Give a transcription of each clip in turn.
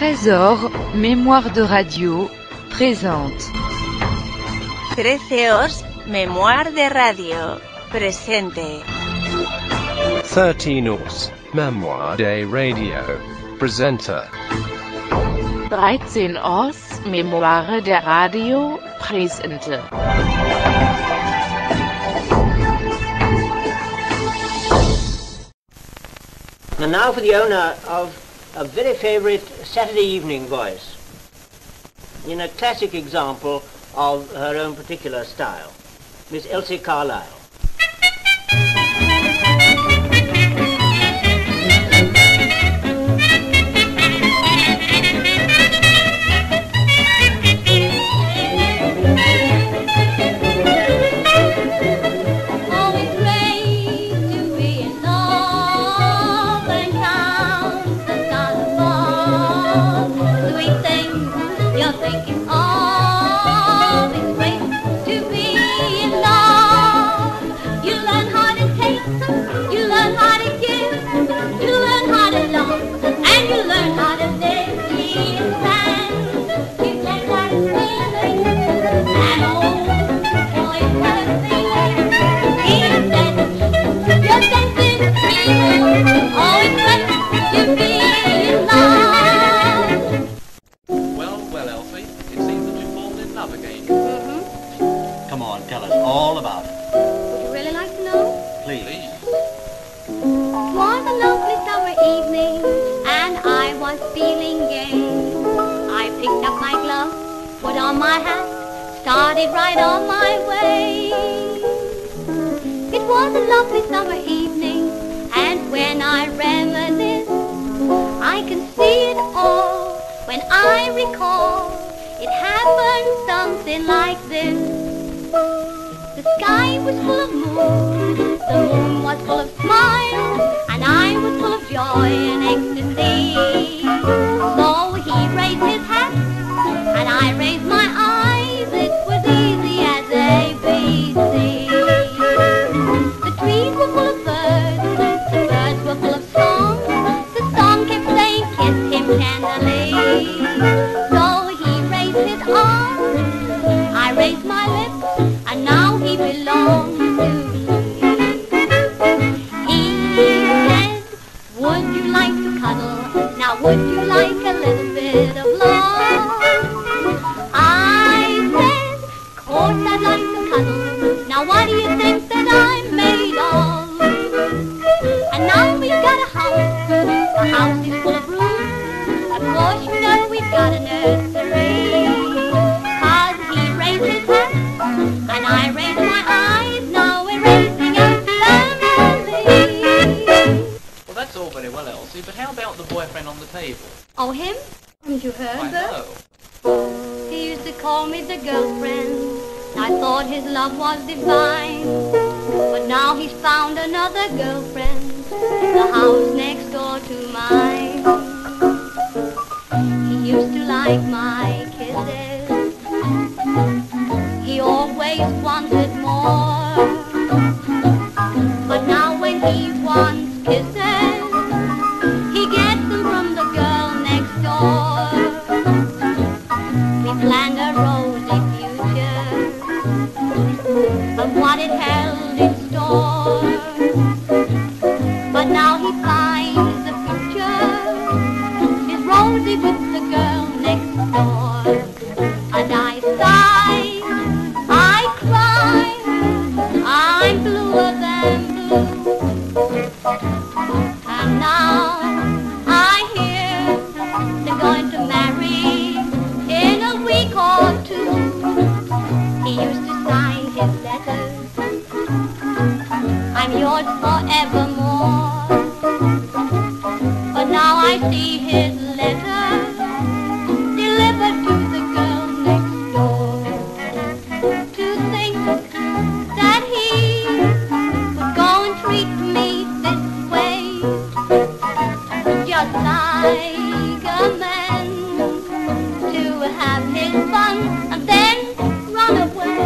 Trésor, mémoire de radio, présente. 13 mémoire de radio, presente. 13 mémoire de radio, presenter. 13 mémoire de radio, presente. And now for the owner of a very favourite Saturday evening voice, in a classic example of her own particular style, Mlle Elsie Carlisle. Well, Elsie, it seems that we've fallen in love again. Come on, tell us all about it. Would you really like to know? Please. It was a lovely summer evening, and I was feeling gay. I picked up my gloves, put on my hat, started right on my way. It was a lovely summer evening, and when I reminisce, I can see it all. When I recall, it happened something like this. The sky was full of moon, the moon was full of smiles, and I was full of joy and ecstasy. So he raised his hat, and I raised my eyes. It was easy as ABC. The trees were full of birds, the birds were full of song. The song kept saying, kiss him tenderly. So he raised his arms, I raised my lips, and now he belongs to me. He said, would you like to cuddle? Now would you like a little bit of love? I said, course I'd like to cuddle. Now what do you think that I'm made of? And now we've got a house, the house is full of rooms. Of course you know we've got a nursery. 'Cause he raised his hat, and I raised my eyes. Now we're raising a family. Well, that's all very well, Elsie, but how about the boyfriend on the table? Oh, him? Haven't you heard I that? know. He used to call me the girlfriend. I thought his love was divine. But now he's found another girlfriend, the house next door to mine. He used to like my kisses. He always wanted more. But now when he wants kisses, he gets them from the girl next door. We planned a rosy future, and what it held in store. But now he finds the future is rosy with the girl next door. And I sigh, I cry, I'm bluer than blue. And now I hear they're going to marry in a week or two. He used to sign his letters, I'm yours forevermore. But now I see his letters delivered to the girl next door. To think that he would go and treat me this way, just like a man, to have his fun and then run away.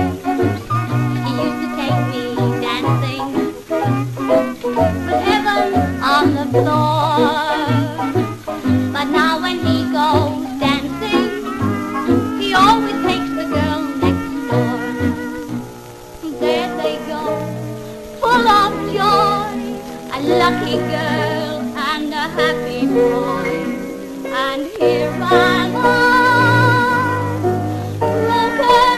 He used to take me dancing with heaven on the floor. But now when he goes lucky girl and a happy boy, and here am I, broken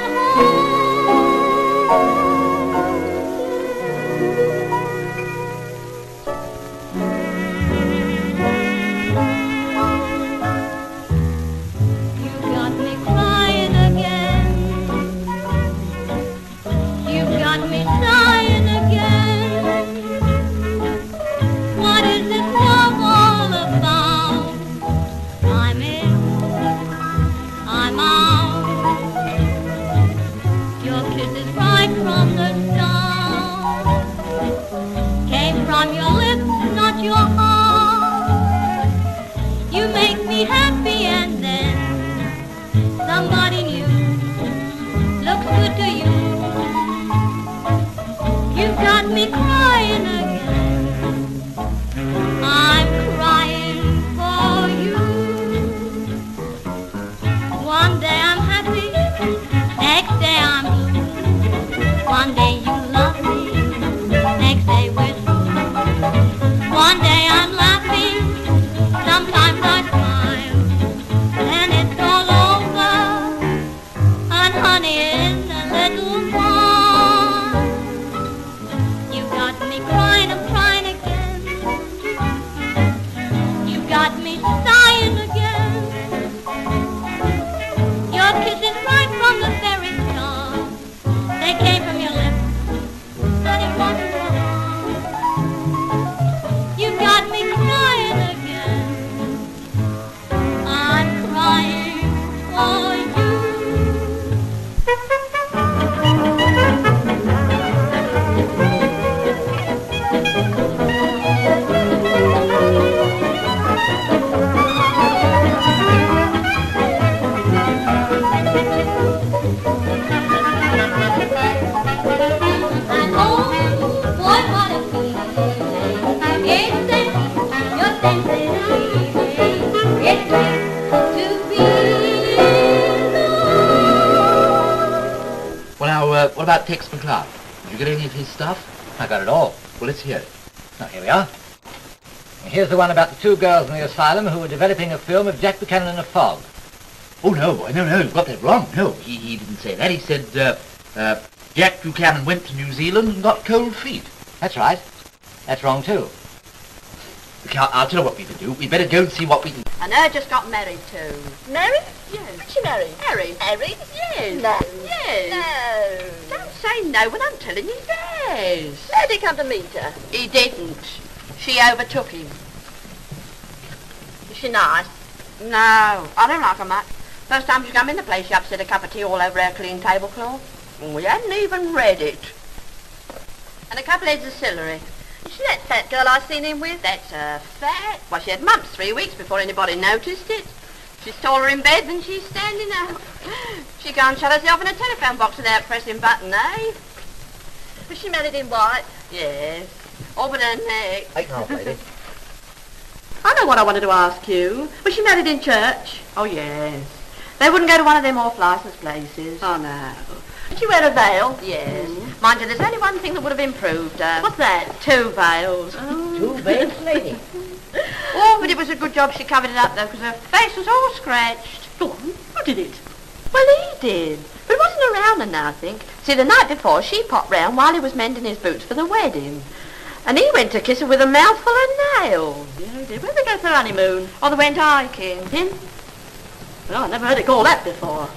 You got me crying again. You got me sighing again. What is this love all about? I'm in, I'm out. Your kisses right from the start came from your lips, not your heart. You make me happy and then somebody new looks good to you. You've got me crying again. I'm crying for you. One day I'm happy, next day I'm blue. One day you love me, next day we're through. One day I'm laughing, sometimes I smile, and it's all over, and honey in a little while. You got me crying, I'm crying again. You got me sighing again. Your kisses right from the very start, they came from your lips, and it wasn't your heart. You got me crying again. I'm crying for you. And oh, boy, what a feeling. It's sensing, you're sensing, it's great to be loved. Well, now, what about Tex McCloud? Did you get any of his stuff? I got it all. Well, let's hear it. Now, here we are. And here's the one about the two girls in the asylum who were developing a film of Jack Buchanan in a fog. Oh, no, boy, no, you've got that wrong. No, he didn't say that. He said, Jack Buchanan went to New Zealand and got cold feet. That's right. That's wrong, too. Okay, I'll tell you what we can do. We'd better go and see what we can... And her just got married too. Married? Yes. Who'd she marry? Harry. Harry? Yes. No. Yes. No. Don't say no when I'm telling you yes. Where did he come to meet her? He didn't. She overtook him. Is she nice? No, I don't like her much. First time she come in the place, she upset a cup of tea all over her clean tablecloth. And we hadn't even read it. And a couple heads of celery. Is she that fat girl I seen him with? That's fat. Why, she had mumps 3 weeks before anybody noticed it. She's taller in bed than she's standing up. She can't shut herself in a telephone box without pressing button, eh? Was she married in white? Yes. All but her neck. Take her off, lady. I know what I wanted to ask you. Was she married in church? Oh, yes. They wouldn't go to one of them off-licence places. Oh, no. Did she wear a veil? Yes. Mind you, there's only one thing that would have improved her. What's that? 2 veils. Oh. 2 veils, lady? Oh, but it was a good job she covered it up, though, because her face was all scratched. Go on. Who did it? Well, he did. But it wasn't around and I think. See, the night before, she popped round while he was mending his boots for the wedding. And he went to kiss her with a mouthful of nails. Yeah, he did. Where'd they go for their honeymoon? Oh, they went hiking. In? Well, I never heard it called that before.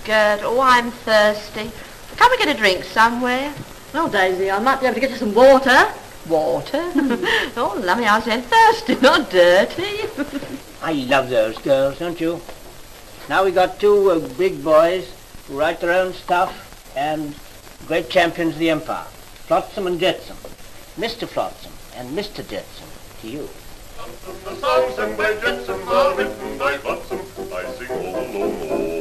Good. Oh, I'm thirsty. Can't we get a drink somewhere? Well, Daisy, I might be able to get you some water. Water? Oh, lummy, I said thirsty, not dirty. I love those girls, don't you? Now we got 2 big boys who write their own stuff and great champions of the empire. Flotsam and Jetsam. Mr. Flotsam and Mr. Jetsam, to you. The songs sung by Jetsam are written by Flotsam. I sing all alone.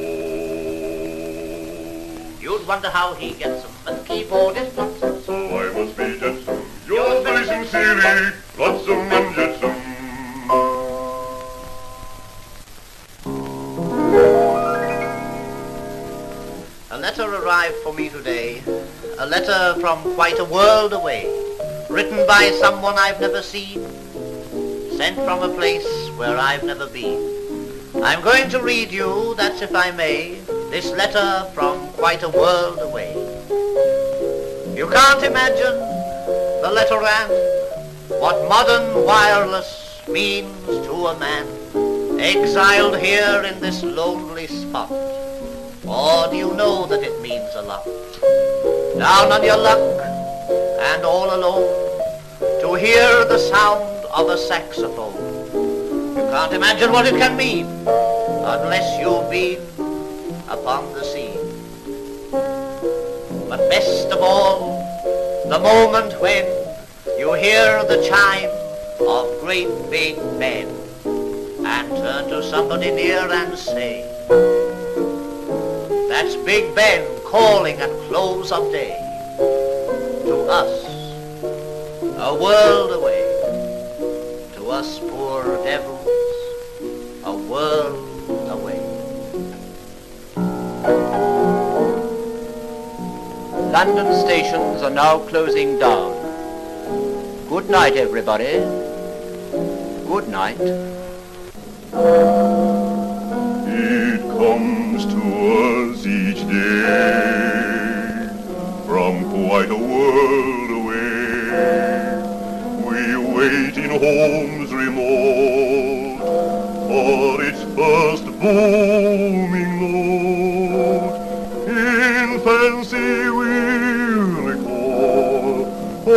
You'd wonder how he gets them, but the keyboard is Flotsam. So I must be Jetsam. Yours very sincerely, Flotsam and Jetsam. A letter arrived for me today, a letter from quite a world away. written by someone I've never seen, sent from a place where I've never been. I'm going to read you, that's if I may, this letter from quite a world away. You can't imagine, the letter ran, what modern wireless means to a man exiled here in this lonely spot. Or do you know that it means a lot? Down on your luck and all alone, to hear the sound of a saxophone. You can't imagine what it can mean unless you've been upon the scene. But best of all, the moment when you hear the chime of great Big Ben and turn to somebody near and say, that's Big Ben calling at close of day. To us, a world away. To us poor devils, a world away. London stations are now closing down. Good night, everybody. Good night. It comes to us each day from quite a world away. We wait in homes remote for its first booming note. In fancy we'll recall a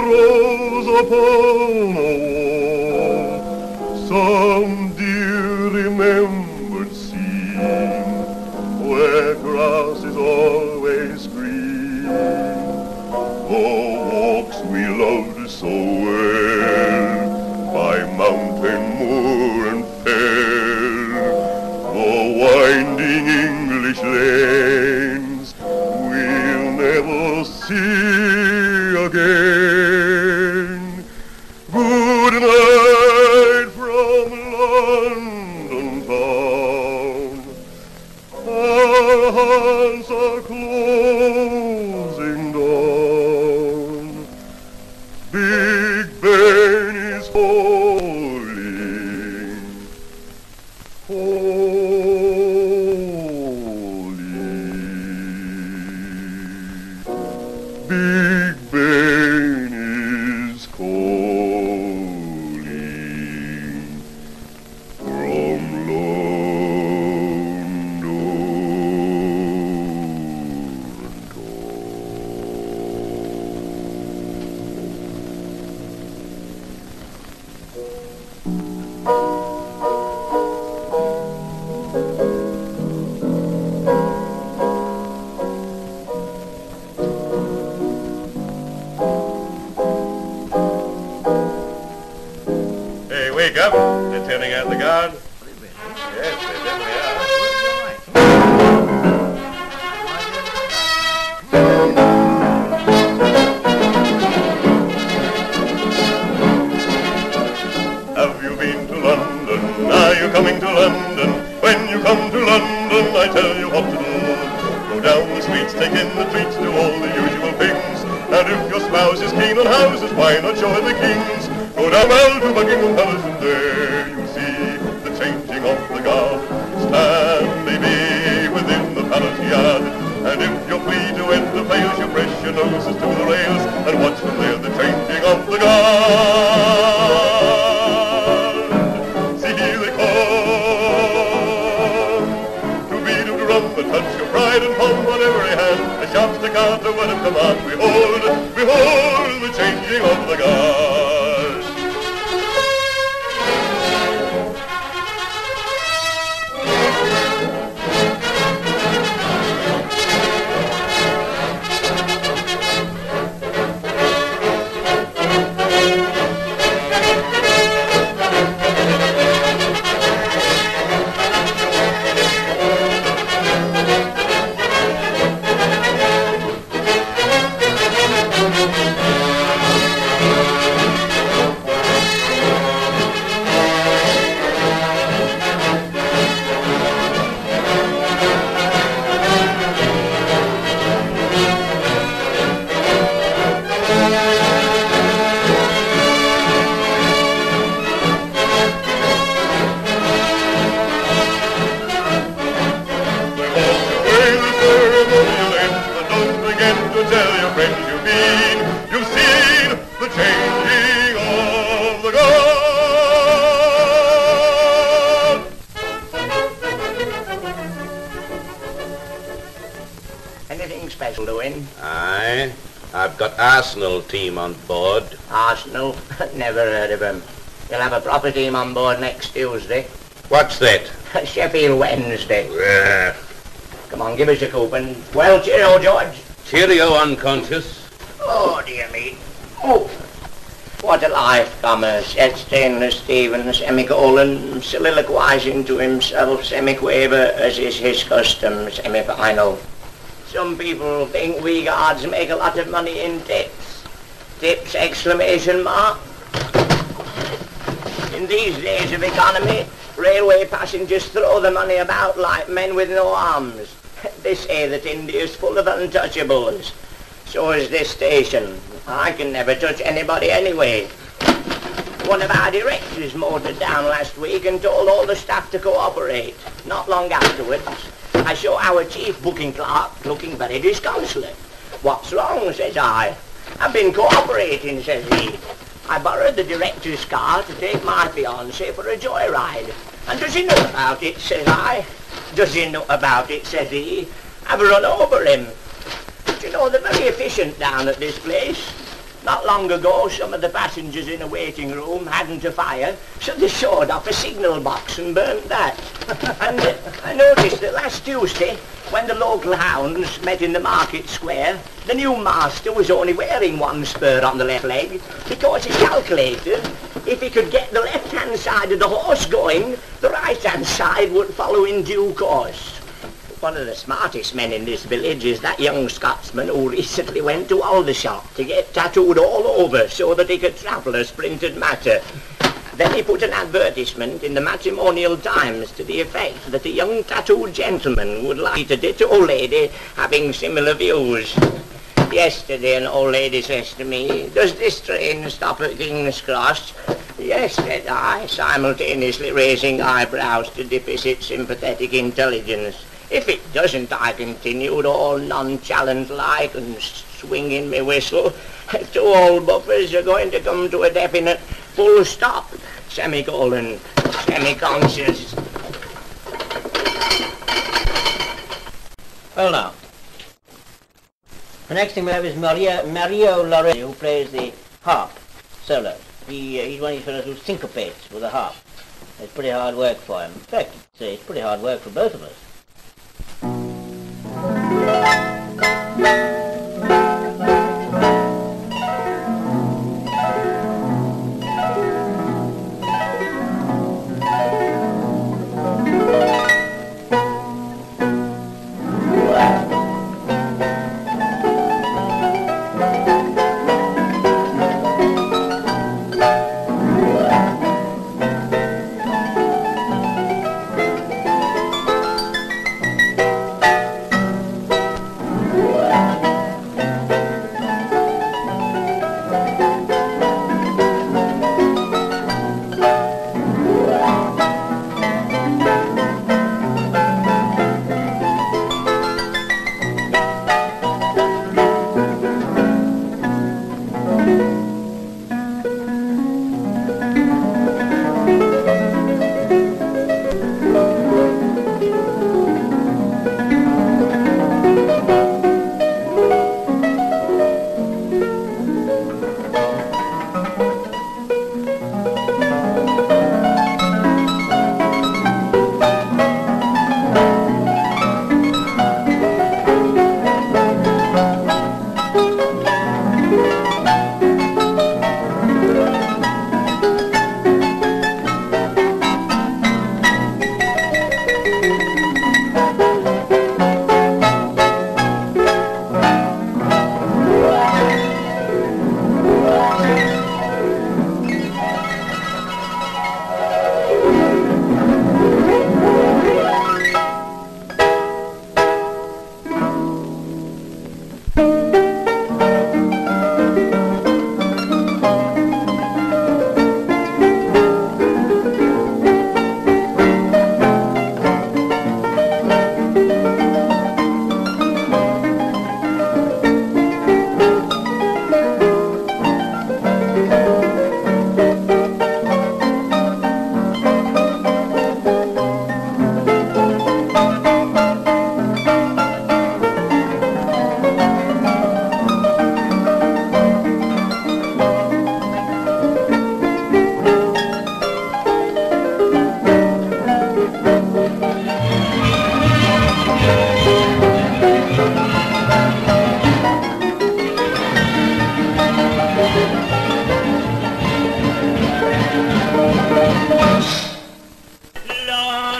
rose upon a wall, some dear remembered scene where grass is always green. The walks we loved so well by mountain, moor and fell, the winding English lanes we'll never see again. Good night from London town. Our hands are closing down. Big Ben is falling. Big Ben is calling from Hey, wake up. They're turning out the guard. Yes, they definitely are. Have you been to London? Are you coming to London? When you come to London, I tell you what to do. Go down the streets, take in the treats, do all the usual things. And if your spouse is keen on houses, why not show her the kings? Go down well to Buckingham Palace and there you see the changing of the guard. Stand, baby, within the palace yard. And if you're free to enter pales, you press your noses to the rails and watch from there the changing of the guard. got Arsenal team on board. Arsenal? Never heard of them. You'll have a proper team on board next Tuesday. What's that? Sheffield Wednesday. Yeah. Come on, give us a coupon. Well, cheerio, George. Cheerio, unconscious. Oh, dear me. Oh, what a life, comma, said Stainless Stephen, semicolon, soliloquizing to himself, semiquaver, as is his custom, semifinal. Some people think we guards make a lot of money in tips. Tips, exclamation mark. In these days of economy, railway passengers throw the money about like men with no arms. They say that India's full of untouchables. So is this station. I can never touch anybody anyway. One of our directors motored down last week and told all the staff to cooperate. Not long afterwards, I saw our chief booking clerk looking very disconsolate. What's wrong, says I. I've been cooperating, says he. I borrowed the director's car to take my fiancée for a joyride. And does he know about it, says I. Does he know about it, says he. I've run over him. You know, they're very efficient down at this place. Not long ago, some of the passengers in a waiting room hadn't a fire, so they showed off a signal box and burnt that. And I noticed that last Tuesday, when the local hounds met in the market square, the new master was only wearing one spur on the left leg because he calculated if he could get the left-hand side of the horse going, the right-hand side would follow in due course. One of the smartest men in this village is that young Scotsman who recently went to Aldershot to get tattooed all over so that he could travel as printed matter. Then he put an advertisement in the Matrimonial Times to the effect that a young tattooed gentleman would like a ditto lady having similar views. Yesterday an old lady says to me, "Does this train stop at King's Cross?" "Yes," said I, simultaneously raising eyebrows to deficit sympathetic intelligence. "If it doesn't," I continued, all nonchalant-like and swinging me whistle, "two old buffers are going to come to a definite full stop, semicolon, semi-conscious." Well now, the next thing we have is Mario Lorraine, who plays the harp solo. He's one of these fellows who syncopates with a harp. It's pretty hard work for him. In fact, it's pretty hard work for both of us.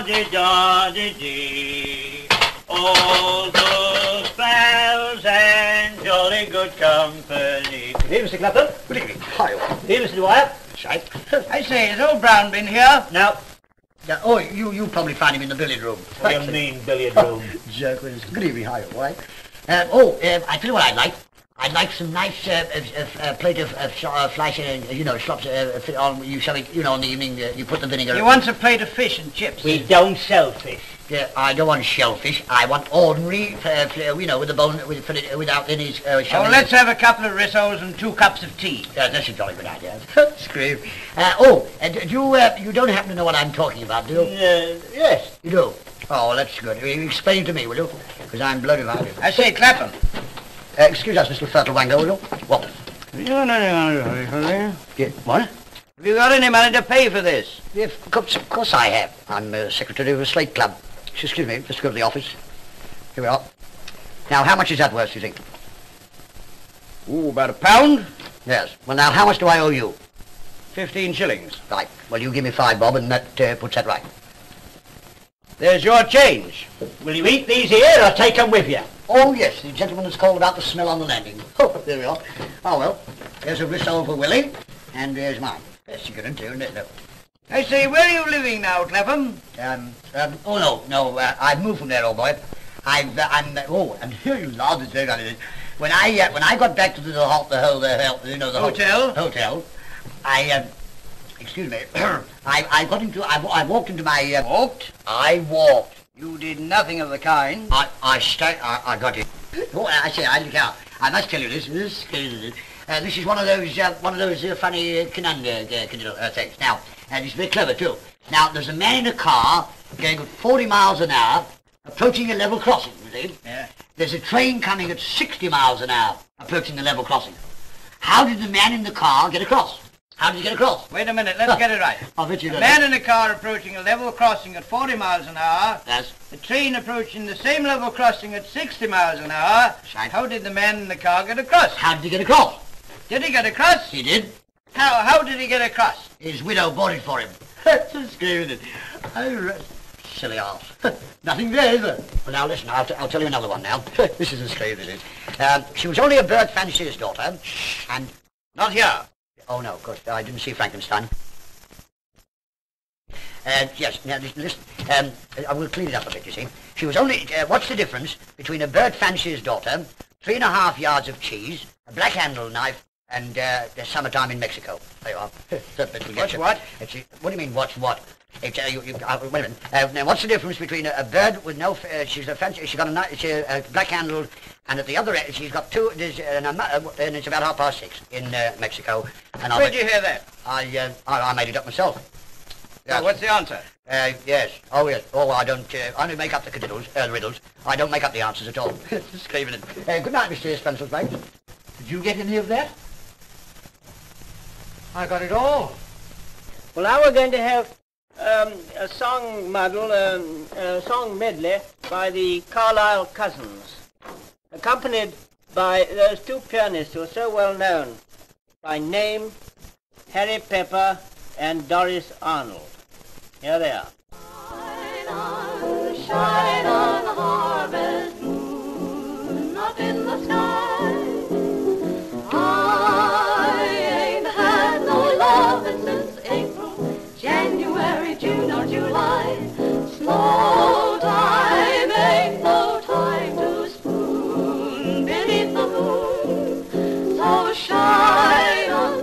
la-di-da-di-dee. All those bells and jolly good company. Good evening, Mr. Clapton. Good evening. Hi. Good evening, Mr. Dwyer. Right. I say, has old Brown been here? No. Yeah, oh, you probably find him in the billiard room. What do you mean, billiard room? Jerkins. Good evening, hi, all right. I tell you what I'd like. I'd like some nice plate of flesh, slops on, you sell it, in the evening, you put the vinegar... He wants a plate of fish and chips. We don't sell fish. Yeah, I don't want shellfish. I want ordinary, with the bone, without any... Oh, let's have a couple of rissoles and 2 cups of tea. Yeah, that's a jolly good idea. Scream. You don't happen to know what I'm talking about, do you? Yes. You do? Oh, well, that's good. Explain it to me, will you? Because I'm bloody violent. I say, Clapham. Excuse us, Mr. Fertlewanger, will you? What? No. Yeah, what? Have you got any money to pay for this? Yeah, of course I have. I'm secretary of a slate club. Excuse me, let's go to the office. Here we are. Now, how much is that worth, do you think? Ooh, about £1? Yes. Well, now, how much do I owe you? 15 shillings. Right. Well, you give me 5 bob, and that puts that right. There's your change. Will you eat these here or take them with you? Oh, yes, the gentleman has called about the smell on the landing. Oh, there we are. Oh, well, there's a rissole for Willie, and there's mine. That's good and two, isn't it? No. I say, where are you living now, Clapham? I've moved from there, old boy. And here you laugh at this. When I got back to the hotel, excuse me, I walked into my... Walked? I walked. You did nothing of the kind. I got it. Oh, I must tell you this. This is one of those funny things. Now, it's very clever too. Now, there's a man in a car going at 40 miles an hour, approaching a level crossing. You see? Yeah. There's a train coming at 60 miles an hour, approaching the level crossing. How did the man in the car get across? How did he get across? Wait a minute, let's get it right. I'll bet you a man in a car approaching a level crossing at 40 miles an hour. Yes. The train approaching the same level crossing at 60 miles an hour. Right. How did the man in the car get across? How did he get across? Did he get across? He did. How did he get across? His widow bought it for him. Screw it. Silly arse. Nothing there, is there? Well, now listen, I'll tell you another one now. This isn't scary, this is. She was only a bird fancier's daughter, and... Not here. Oh, no, of course, I didn't see Frankenstein. Yes, now listen, I will clean it up a bit, you see. She was only, what's the difference between a bird fancier's daughter, 3.5 yards of cheese, a black handle knife, and the summertime in Mexico? There you are. What's what? What do you mean, what's what? Wait a minute. Now, what's the difference between a bird with no... she's a black handle, and at the other end, she's got two... and it's about 6:30 in Mexico. And where'd you hear that? I made it up myself. Yes. So what's the answer? Yes. Oh, yes. Oh, I don't... I only make up the riddles. I don't make up the answers at all. Screaming it. Good night, Mr. Spencer's Did you get any of that? I got it all. Well, now we're going to have a song model, a song medley by the Carlisle cousins, accompanied by those 2 pianists who are so well known by name, Harry Pepper and Doris Arnold. Here they are. Shine on, harvest moon, up in the sky. I ain't had no loving since April, January, June or July. Snow time ain't no time to spoon beneath the moon. So shine on,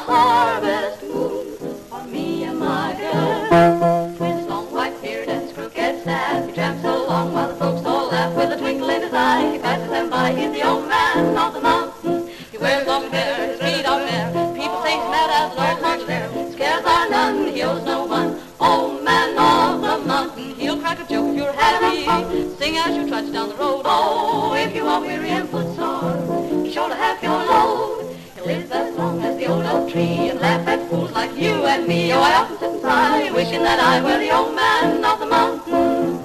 harvest moon, for me and my girl. With long white beard and crooked staff, he tramps along while the folks all laugh. With a twinkle in his eye, he passes them by. He's the old man of the mountain. He wears long hair, his feet are bare. People say he's mad as an old march there. Scares are none, he owes no one. Old man of the mountain, he'll crack a joke if you're happy. Sing as you trudge down the road. Oh, if you are weary and footsore, sure to have your load. He'll live as long as the old oak tree and laugh at fools like you and me. Oh, I often sit and sigh, wishing that I were the old man of the mountain.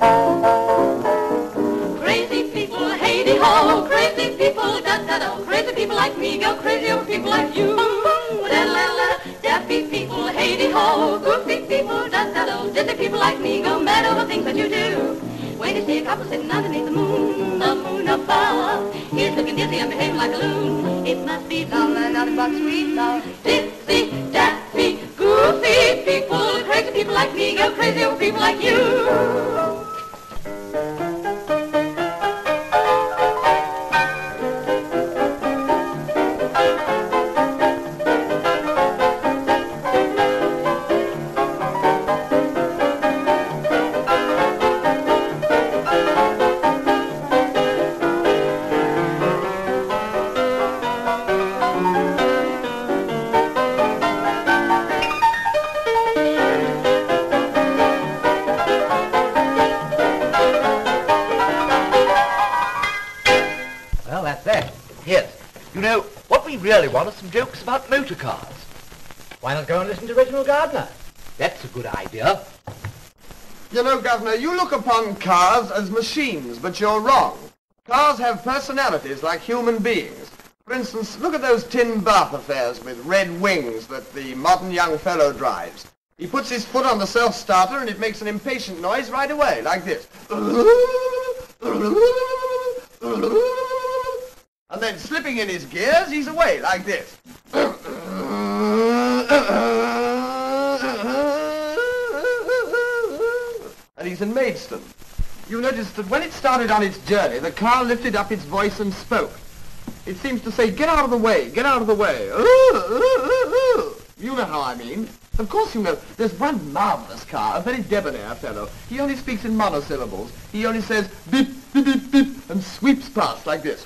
Crazy people, hey-de-ho, crazy people, da-da-do. Crazy people like me go crazy over people like you. Da-la-la, daffy people, hey-de-ho, goofy people, da-da-do. Dizzy people like me go mad over things that you do. When you see a couple sitting underneath the moon above, he's looking dizzy and behaving like a loon. It must be love and nothing but sweet love. Dipsy, dappy, goofy people, crazy people like me go crazy over people like you. Really want some jokes about motor cars. Why not go and listen to Reginald Gardner? That's a good idea. You know, Governor, you look upon cars as machines, but you're wrong. Cars have personalities like human beings. For instance, look at those tin bath affairs with red wings that the modern young fellow drives. He puts his foot on the self-starter and it makes an impatient noise right away, like this. And then slipping in his gears, he's away like this. And he's in Maidstone. You noticed that when it started on its journey, the car lifted up its voice and spoke. It seems to say, get out of the way, get out of the way. You know how I mean. Of course you know. There's one marvellous car, a very debonair fellow. He only speaks in monosyllables. He only says, beep, beep, beep, beep, and sweeps past like this.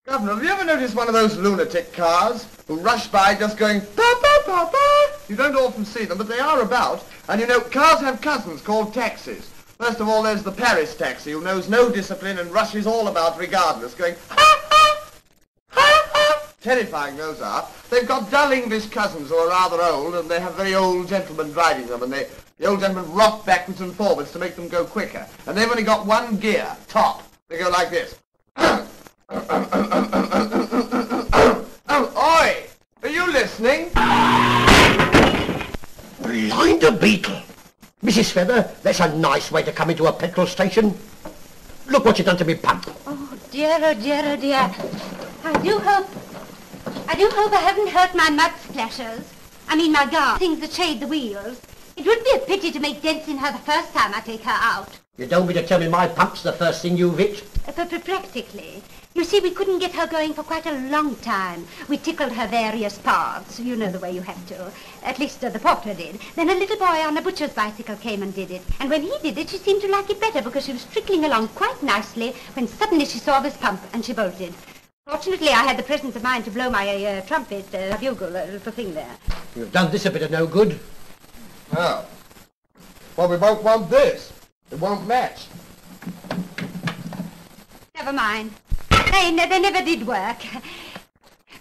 Governor, have you ever noticed one of those lunatic cars who rush by just going, pa, pa, pa, pa? You don't often see them, but they are about. And you know, cars have cousins called taxis. First of all, there's the Paris taxi, who knows no discipline and rushes all about regardless, going, ha, ha, ha, ha. Terrifying, those are. They've got dull English cousins who are rather old, and they have very old gentlemen driving them, and the old gentlemen rock backwards and forwards to make them go quicker. And they've only got one gear, top. They go like this. Oi! Are you listening? Blind a beetle! Mrs. Feather, that's a nice way to come into a petrol station. Look what you've done to me pump. Oh dear, oh dear, oh dear. I do hope I haven't hurt my mud splashers. I mean my guard, things that shade the wheels. It would be a pity to make dents in her the first time I take her out. You don't mean to tell me my pump's the first thing you've hit? Practically. You see, we couldn't get her going for quite a long time. We tickled her various parts. You know the way you have to. At least the porter did. Then a little boy on a butcher's bicycle came and did it. And when he did it, she seemed to like it better because she was trickling along quite nicely when suddenly she saw this pump and she bolted. Fortunately, I had the presence of mind to blow my trumpet, bugle, little thing there. You've done this a bit of no good. Oh. Well, we won't want this. It won't match. Never mind. They never did work.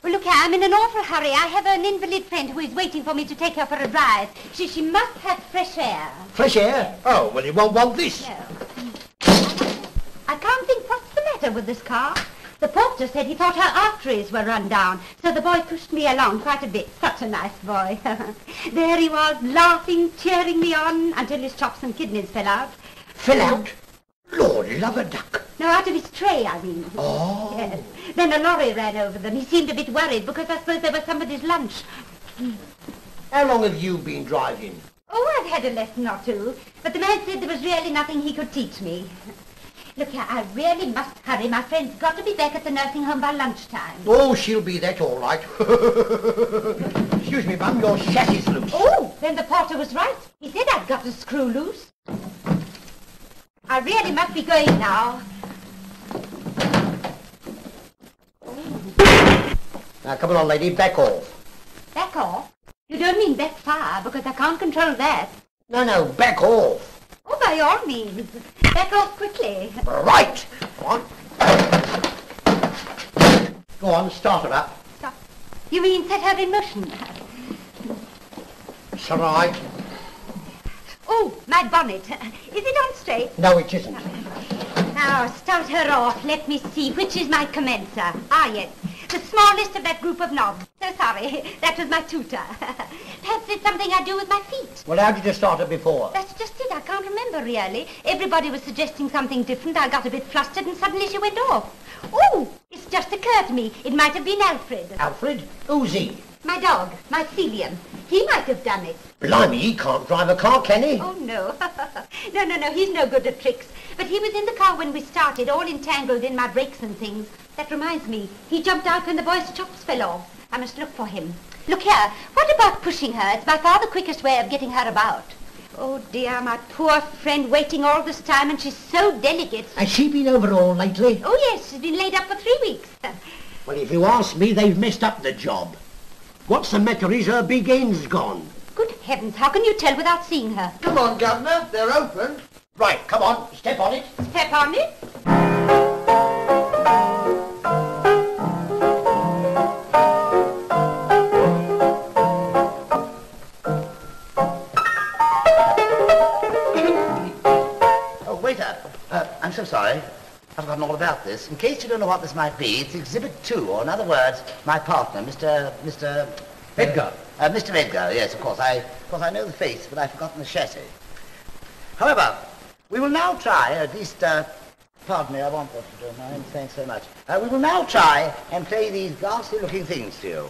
Well, look here, I'm in an awful hurry. I have an invalid friend who is waiting for me to take her for a drive. She must have fresh air. Fresh air? Oh, well, you won't want this. No. I can't think what's the matter with this car. The porter said he thought her arteries were run down, so the boy pushed me along quite a bit. Such a nice boy. There he was, laughing, cheering me on, until his chops and kidneys fell out. Fell out? Lord, love a duck. No, out of his tray, I mean. Oh. Yes. Then a lorry ran over them. He seemed a bit worried because I suppose they were somebody's lunch. How long have you been driving? Oh, I've had a lesson or two, but the man said there was really nothing he could teach me. Look here, I really must hurry. My friend's got to be back at the nursing home by lunchtime. Oh, she'll be that all right. Excuse me, Mum, your chassis's loose. Oh, then the porter was right. He said I'd got a screw loose. I really must be going now. Now, come along, lady, back off. Back off? You don't mean back far, because I can't control that. No, back off. Oh, by all means. Back off quickly. Right. Go on. Go on, start her up. Stop. You mean set her in motion? It's all right. Oh, my bonnet. Is it on straight? No, it isn't. Now, start her off. Let me see. Which is my commencer? Ah, yes. The smallest of that group of knobs. So sorry. That was my tutor. Perhaps it's something I do with my feet. Well, how did you start it before? That's just it. I can't remember, really. Everybody was suggesting something different. I got a bit flustered and suddenly she went off. Oh, it's just occurred to me. It might have been Alfred. Alfred? Who's he? My dog, my Celium. He might have done it. Blimey, he can't drive a car, can he? Oh, no. No, he's no good at tricks. But he was in the car when we started, all entangled in my brakes and things. That reminds me, he jumped out when the boy's chops fell off. I must look for him. Look here, what about pushing her? It's by far the quickest way of getting her about. Oh, dear, my poor friend waiting all this time, and she's so delicate. Has she been over all lately? Oh, yes, she's been laid up for 3 weeks. Well, if you ask me, they've messed up the job. What's the matter is her big end's gone. Good heavens, how can you tell without seeing her? Come on, Governor, they're open. Right, come on, step on it. Step on it? Oh, waiter, I'm so sorry. I've forgotten all about this. In case you don't know what this might be, it's Exhibit 2, or in other words, my partner, Mr. Edgar. Mr. Edgar, yes, of course. I know the face, but I've forgotten the chassis. However, we will now try, at least, pardon me, I want what you don't mind, thanks so much. We will now try and play these ghastly-looking things to you.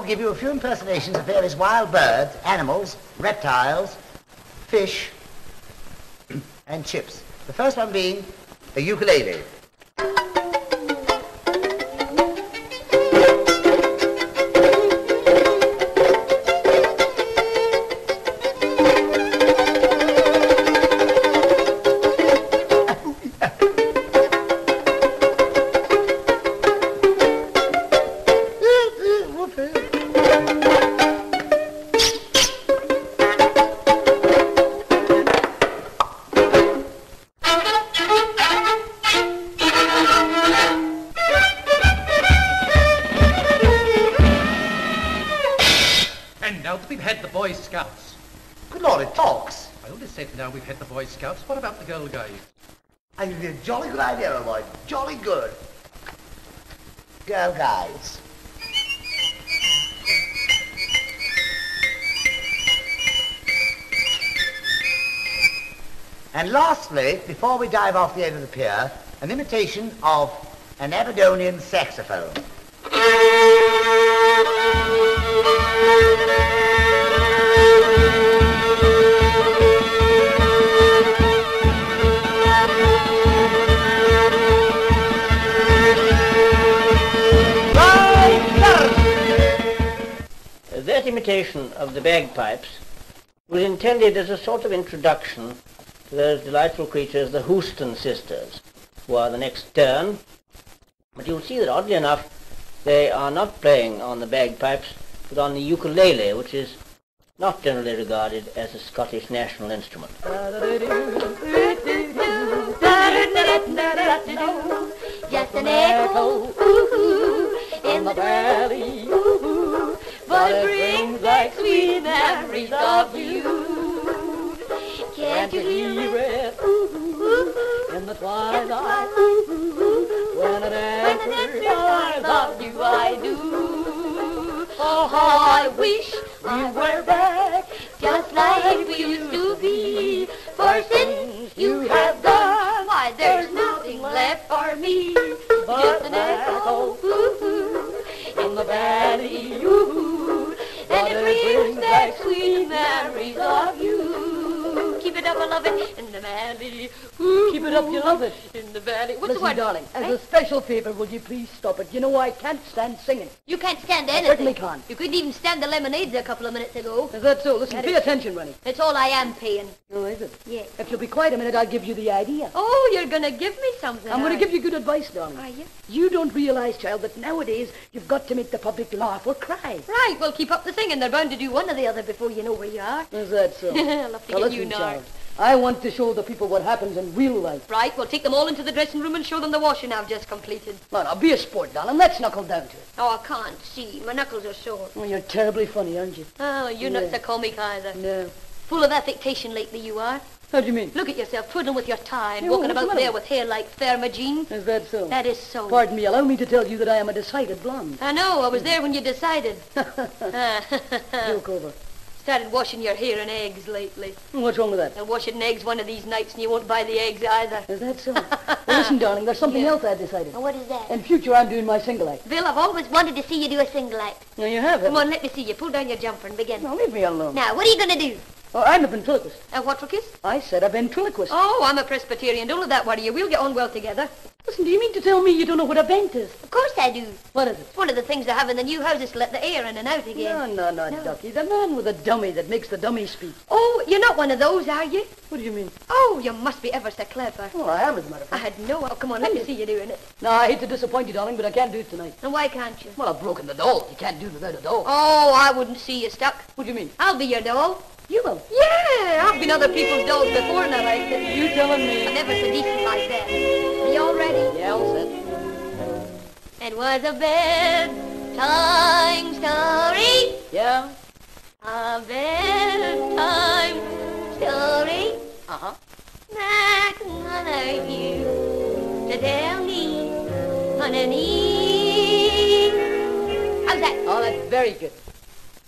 Give you a few impersonations of various wild birds, animals, reptiles, fish, and chips. The first one being a ukulele. Now we've had the Boy Scouts. What about the Girl Guides? I think it's a jolly good idea, boy. Jolly good. Girl Guides. And lastly, before we dive off the end of the pier, an imitation of an Aberdonian saxophone. That imitation of the bagpipes was intended as a sort of introduction to those delightful creatures, the Houston sisters, who are the next turn. But you'll see that, oddly enough, they are not playing on the bagpipes, but on the ukulele, which is not generally regarded as a Scottish national instrument. Just an echo in the valley, but it brings back sweet memories of you. Can't you hear it in the twilight? I love you, I do. Oh, how I wish we were back, just like we used to be. For since you have gone, why, there's nothing left for me. Just an echo, ooh, in the valley, ooh, and it brings back sweet memories of you. Keep it up, I love it, in the valley, ooh. Keep it up, you love it. In the valley. What's Listen, the word? darling, as a special favor, will you please stop it? You know I can't stand singing. You can't stand I anything. certainly can't. You couldn't even stand the lemonades a couple of minutes ago. Is that so? Listen, That pay is- attention, Rennie. That's all I am paying. Oh, is it? Yes. If you'll be quiet a minute, I'll give you the idea. Oh, you're going to give me something. I'm going to give you good advice, darling. Are you? You don't realize, child, that nowadays you've got to make the public laugh or cry. Right, well, keep up the singing. They're bound to do one or the other before you know where you are. Is that so? I'll have to Well, get listen, you now. child, I want to show the people what happens in real life. Right, we'll take them all into the dressing room and show them the washing I've just completed. Now, be a sport, darling. Let's knuckle down to it. Oh, I can't see. My knuckles are sore. Oh, you're terribly funny, aren't you? Oh, you're Yeah. not so comic either. No. Full of affectation lately, you are. How do you mean? Look at yourself, twiddling with your tie and Hey, walking what's the about matter? there with hair like Thermogene. Is that so? That is so. Pardon me, allow me to tell you that I am a decided blonde. I know, I was there when you decided. Joke over. Started washing your hair in eggs lately. What's wrong with that? I'll wash it in eggs one of these nights and you won't buy the eggs either. Is that so? Well, listen, darling, there's something else I decided. Oh, what is that? In future, I'm doing my single act. Bill, I've always wanted to see you do a single act. Now, you have it. Come on, let me see you. Pull down your jumper and begin. Now, leave me alone. Now, what are you going to do? Oh, I'm a ventriloquist. A what for kiss? I said a ventriloquist. Oh, I'm a Presbyterian. Don't let that worry you. We'll get on well together. Listen, do you mean to tell me you don't know what a vent is? Of course I do. What is it? It's one of the things they have in the new houses to let the air in and out again. No, Ducky. The man with a dummy that makes the dummy speak. Oh, you're not one of those, are you? What do you mean? Oh, you must be ever so clever. Well, I am, as a matter of I fact. had no... Oh, come on, let me see you doing it. No, I hate to disappoint you, darling, but I can't do it tonight. And why can't you? Well, I've broken the doll. You can't do it without a doll. Oh, I wouldn't see you stuck. What do you mean? I'll be your doll. You will? Yeah, I've been other people's dolls before and I liked it. You telling me? I'm never so decent like that. Are you all ready? Yeah, all set. It was a bedtime story. Yeah? A bedtime story. Uh-huh. That one you to tell me underneath. How's that? Oh, that's very good.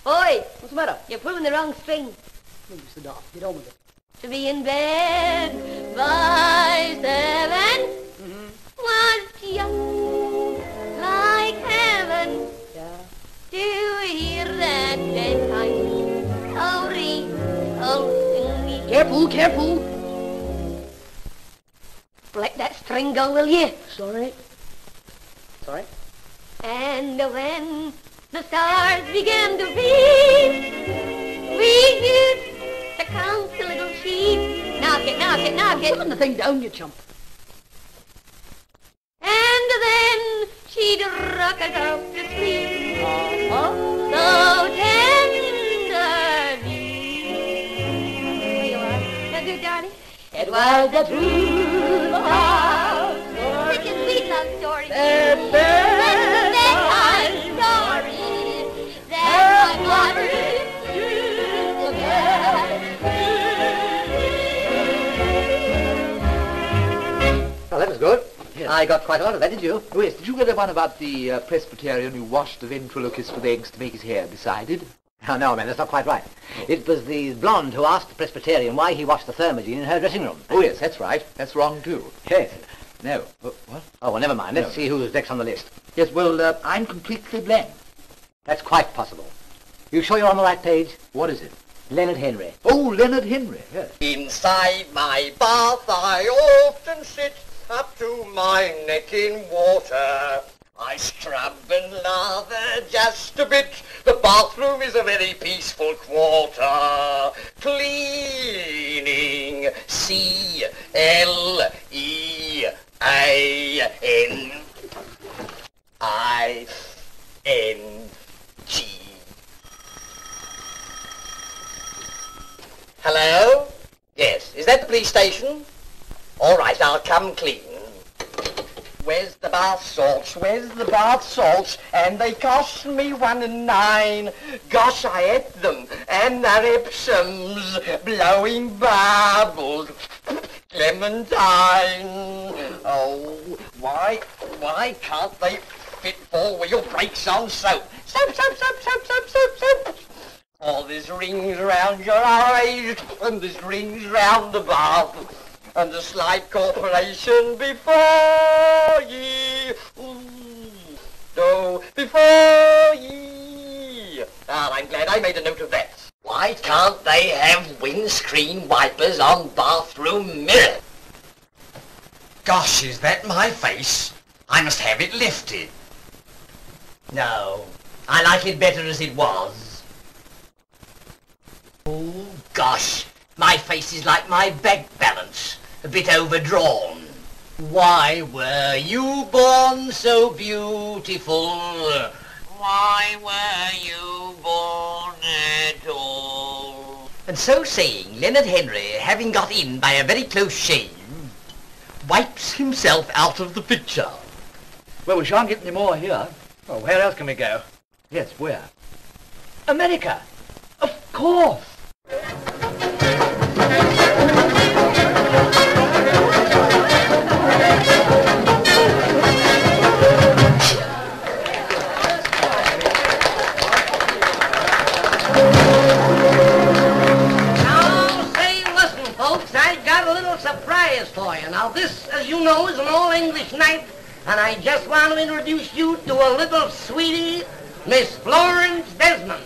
Oi, What's the matter? you're pulling the wrong string. Oh, you sit down. Get on with it. To be in bed by 7 was just like heaven. Yeah. To hear that bedtime story. Oh, Careful, careful. let that string go, will you? Sorry. Sorry? And when the stars began to peep, we used to count the little sheep. Knock it, knock it, knock it. Put the thing down, you chump. And then she'd rock us off to sleep. Uh-huh. So tenderly. There you are. Now do, darling. It was the true love story. Such a sweet love story. Bedtime story. That my mother used to tell. Well, that was good. I got quite a lot of that, did you? Oh, yes. Did you get the one about the Presbyterian who washed the ventriloquist with eggs to make his hair decided? Oh, no, man, that's not quite right. It was the blonde who asked the Presbyterian why he washed the Thermogene in her dressing room. Oh, yes, that's right. That's wrong, too. Yes. No. What? Oh, well, never mind. Let's No. see who's next on the list. Yes, well, I'm completely blank. That's quite possible. You sure you're on the right page? What is it? Leonard Henry. Oh, Leonard Henry, yes. Inside my bath I often sit up to my neck in water. I scrub and lather just a bit. The bathroom is a very peaceful quarter. Cleaning, C-L-E-A-N-I-N-G. Hello? Yes, is that the police station? All right, I'll come clean. Where's the bath salts? Where's the bath salts? And they cost me $1.09. Gosh, I ate them. And they're Epsoms, blowing bubbles. Clementine. Oh, why Why can't they fit four-wheel brakes on soap? Soap, soap, soap, soap, soap, soap, soap. Oh, there's rings round your eyes, and there's rings round the bath, and a slight corporation before ye. Ooh. No, before ye. Ah, I'm glad I made a note of that. Why can't they have windscreen wipers on bathroom mirrors? Gosh, is that my face? I must have it lifted. No, I like it better as it was. Oh, gosh, my face is like my bank balance, a bit overdrawn. Why were you born so beautiful? Why were you born at all? And so saying, Leonard Henry, having got in by a very close shave, wipes himself out of the picture. Well, we shan't get any more here. Well, where else can we go? Yes, where? America! Of course! Surprise for you. Now this, as you know, is an all-English night, and I just want to introduce you to a little sweetie, Miss Florence Desmond.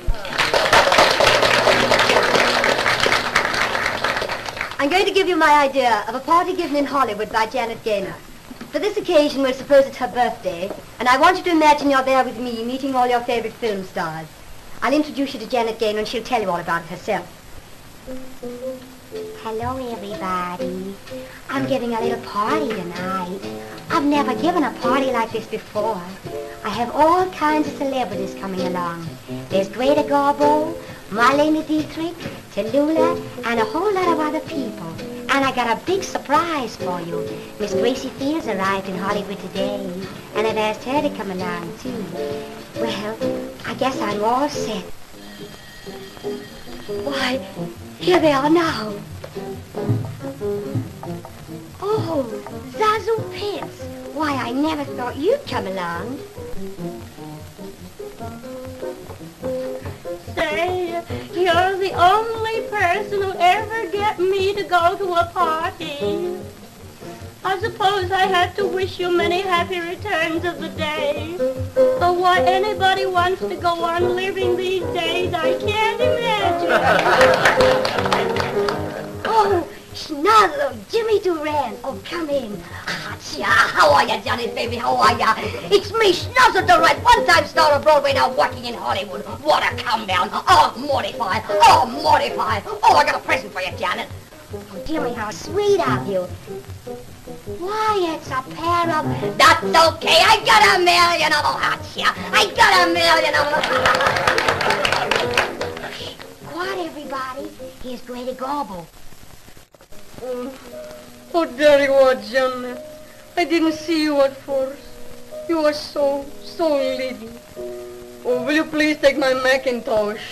I'm going to give you my idea of a party given in Hollywood by Janet Gaynor. For this occasion, we'll suppose it's her birthday, and I want you to imagine you're there with me, meeting all your favorite film stars. I'll introduce you to Janet Gaynor, and she'll tell you all about it herself. Hello, everybody. I'm giving a little party tonight. I've never given a party like this before. I have all kinds of celebrities coming along. There's Greta Garbo, Marlene Dietrich, Tallulah, and a whole lot of other people. And I got a big surprise for you. Miss Gracie Fields arrived in Hollywood today, and I've asked her to come along, too. Well, I guess I'm all set. Why, here they are now. Oh, Zazu Pitts. Why, I never thought you'd come along. Say, you're the only person who'll ever get me to go to a party. I suppose I have to wish you many happy returns of the day. But why anybody wants to go on living these days, I can't imagine. Oh, Schnuzzle, Jimmy Duran. Oh, come in. Ah, tia, how are you, Johnny, baby? How are ya? It's me, Schnuzzle Duran, one-time star of Broadway, now working in Hollywood. What a come-down. Oh, mortified. Oh, mortified. Oh, I got a present for you, Janet. Oh, Jimmy, how sweet of you. Why, it's a pair of... That's okay. I got a million of them. Ah, tia, I got a million of them. Shh, quiet, everybody. Here's Greta Garbo. Oh, there you are, Janet. I didn't see you at first. You are so little. Oh, will you please take my Macintosh?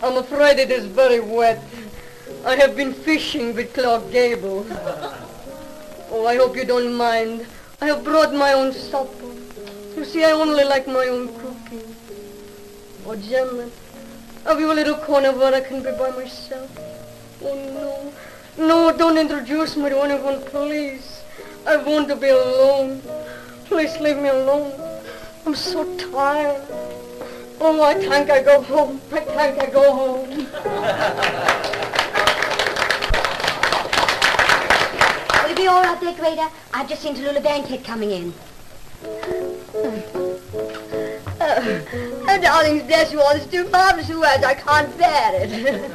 I'm afraid it is very wet. I have been fishing with Clark Gable. Oh, I hope you don't mind. I have brought my own supper. You see, I only like my own cooking. Oh, Janet, have you a little corner where I can be by myself? Oh, no. No, don't introduce me to anyone, please. I want to be alone. Please leave me alone. I'm so tired. Oh, I think I go home. I think I go home. Will you be all right there, Greta? I've just seen Tallulah Bankhead coming in. Oh, darling, bless you all. It's too marvelous to words. I can't bear it.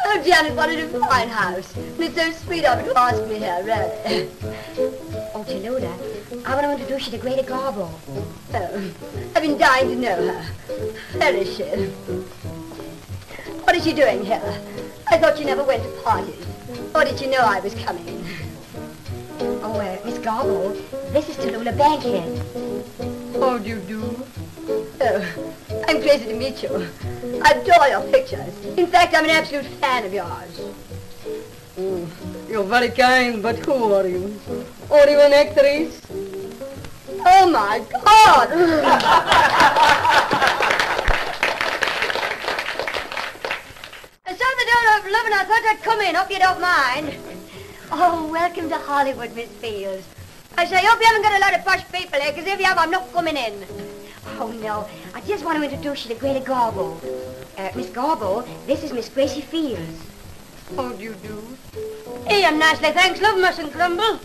Oh, Janet, what a fine house. And it's so sweet of you to ask me here, really. Oh, Tallulah, I want to introduce you to Greta Garbo. Oh, I've been dying to know her. Where is she? What is she doing here? I thought she never went to parties. Or did she know I was coming? Oh, Miss Garbo, this is Tallulah Bankhead. How do you do? Oh, I'm crazy to meet you. I adore your pictures. In fact, I'm an absolute fan of yours. Oh, you're very kind, but who are you? Are you an actress? my God! I saw the door open, love, and I thought I'd come in. Hope you don't mind. Oh, welcome to Hollywood, Miss Fields. I say, hope you haven't got a lot of posh people here, because if you have, I'm not coming in. Oh, no. I just want to introduce you to Greta Garbo. Miss Garbo, this is Miss Gracie Fields. How do you do? Hey, I'm nicely, thanks, love, mustn't grumble.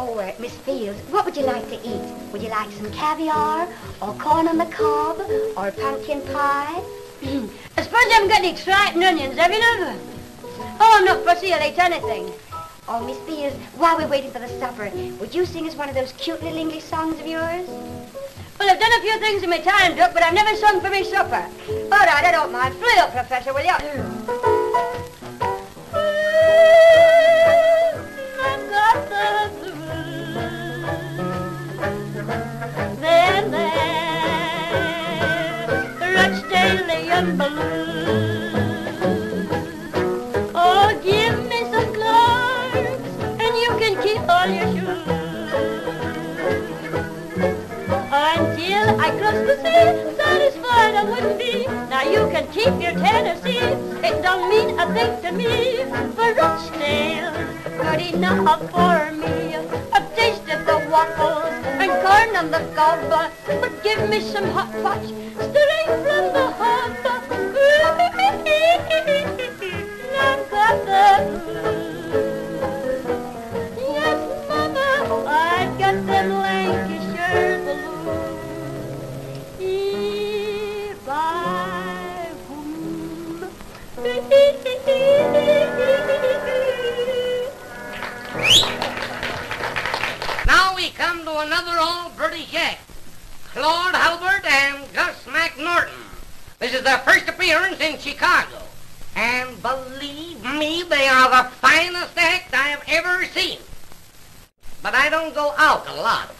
Oh, Miss Fields, what would you like to eat? Would you like some caviar, or corn on the cob, or pumpkin pie? I suppose you haven't got any tripe onions, have you, love? Oh, I'm not fussy, I'll eat anything. Oh, Miss Fields, while we're waiting for the supper, would you sing us one of those cute little English songs of yours? Well, I've done a few things in my time, Duck, but I've never sung for me supper. All right, I don't mind. Play up, Professor, will you? I've got the blues. Then there, Rochdale blues. Oh, give me some clothes, and you can keep all your shoes. Until I cross the sea, satisfied I wouldn't be. Now you can keep your Tennessee, it don't mean a thing to me. For Rochdale, good enough for me. A taste of the waffles and corn on the cob, but give me some hot fudge straight from the hob. I've got the blues. Yes, Mama, I've got them Lancashire blues. Now we come to another old British act, Claude Halbert and Gus McNorton. This is their first appearance in Chicago, and believe me, they are the finest act I have ever seen. But I don't go out a lot.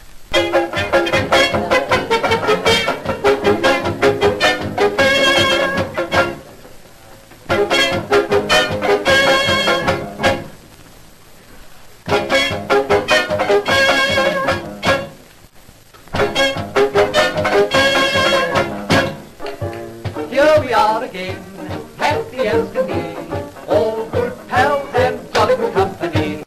Here we are again, happy as can be, all good pals and jolly good company.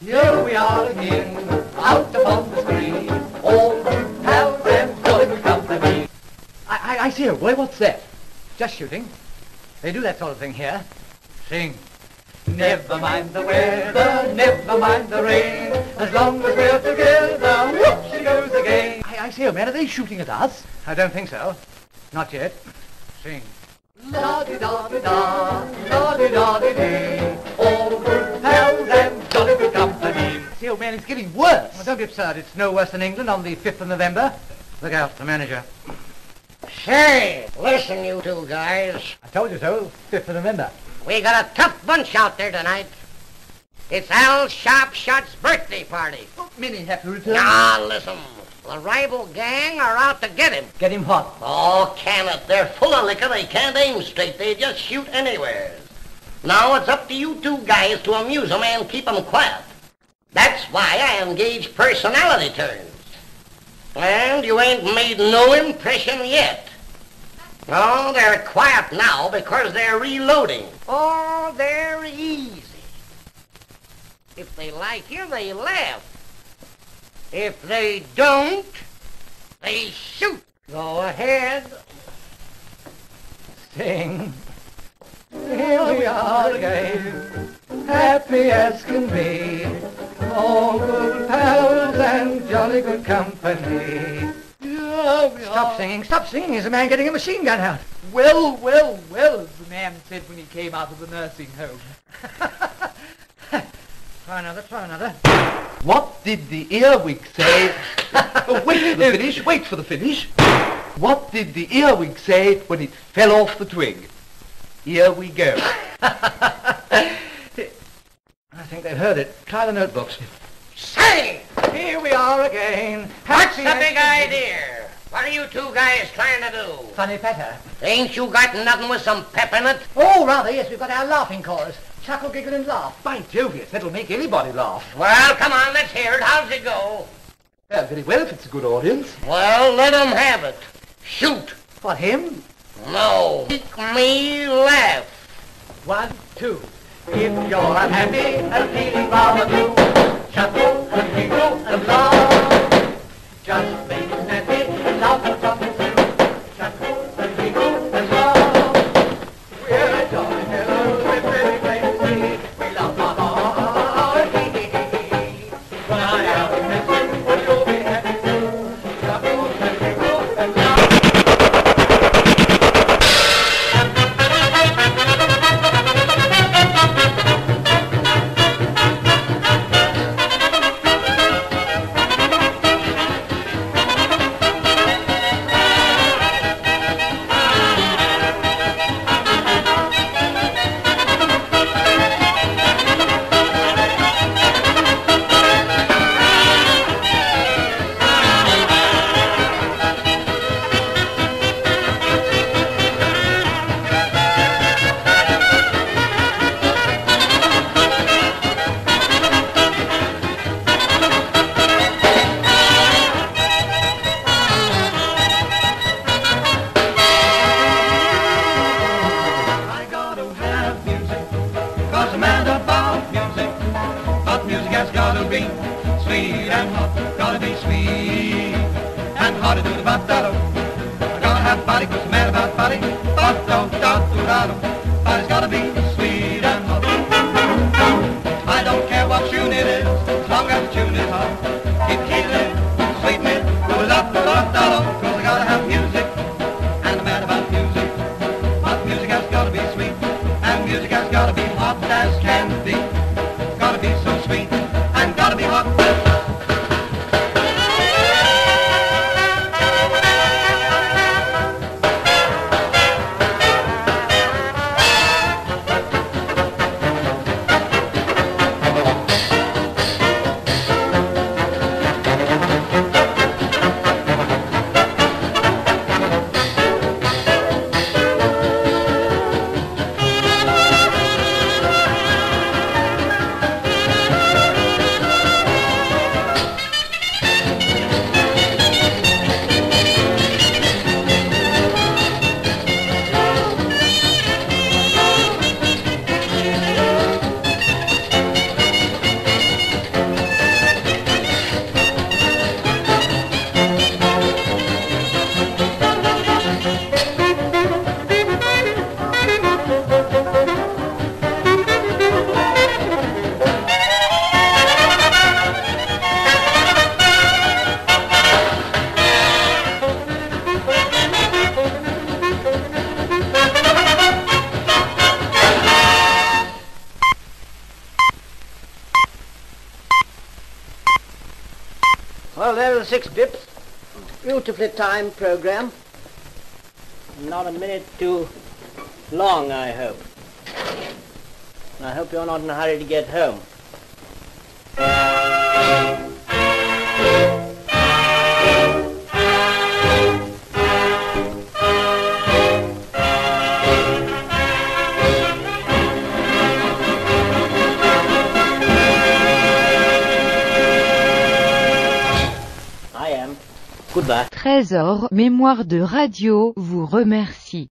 Here we are again, out upon the spree, all good pals and jolly good company. I see a boy, what's that? Just shooting. They do that sort of thing here. Sing. Never mind the weather, never mind the rain, as long as we're together, whoop, she goes again. I say, oh man, are they shooting at us? I don't think so. Not yet. Sing. La-di-da-di-da, la-di-da-di-dee, all good pals and jolly good company. See, old man, it's getting worse. Well, don't be absurd. It's no worse than England on the 5th of November. Look out, the manager. Say, listen, you two guys. I told you so, 5th of November. We got a tough bunch out there tonight. It's Al Sharpshot's birthday party. Oh, Minnie have to return. Now, listen. The rival gang are out to get him. Get him what? Oh, can it? They're full of liquor. They can't aim straight. They just shoot anywhere. Now it's up to you two guys to amuse them and keep them quiet. That's why I engage personality turns. And you ain't made no impression yet. Oh, they're quiet now because they're reloading. Oh, they're easy. If they like you, they laugh. If they don't, they shoot. Go ahead. Sing. Here we are again, happy as can be, all good pals and jolly good company. Stop singing, is the man getting a machine gun out? Well, well, well, as the man said when he came out of the nursing home. Try another. What did the earwig say? Oh, wait for the finish. What did the earwig say when it fell off the twig? Here we go. I think they've heard it. Try the notebooks. Say! Here we are again. What's the big idea? What are you two guys trying to do? Funny patter. Ain't you got nothing with some pep in it? Oh, rather, yes, we've got our laughing chorus. Chuckle, giggle, and laugh. By Jove, yes, that'll make anybody laugh. Well, come on, let's hear it. How's it go? Yeah, very well if it's a good audience. Well, let him have it. Shoot. What, him? No. Make me laugh. 1, 2. If you're unhappy and feeling rather blue, chuckle and giggle and laugh. Just make it snappy and laugh at something too. Chuckle and giggle and laugh. We're a jolly fellow, we're very glad to see. We laugh our heart, hee hee hee. When I am in heaven, well, you'll be happy too. Chuckle and giggle and laugh. Well, there are the 6 pips. Beautifully timed program. Not a minute too long, I hope. I hope you're not in a hurry to get home. Goodbye. Trésor Mémoire de Radio vous remercie.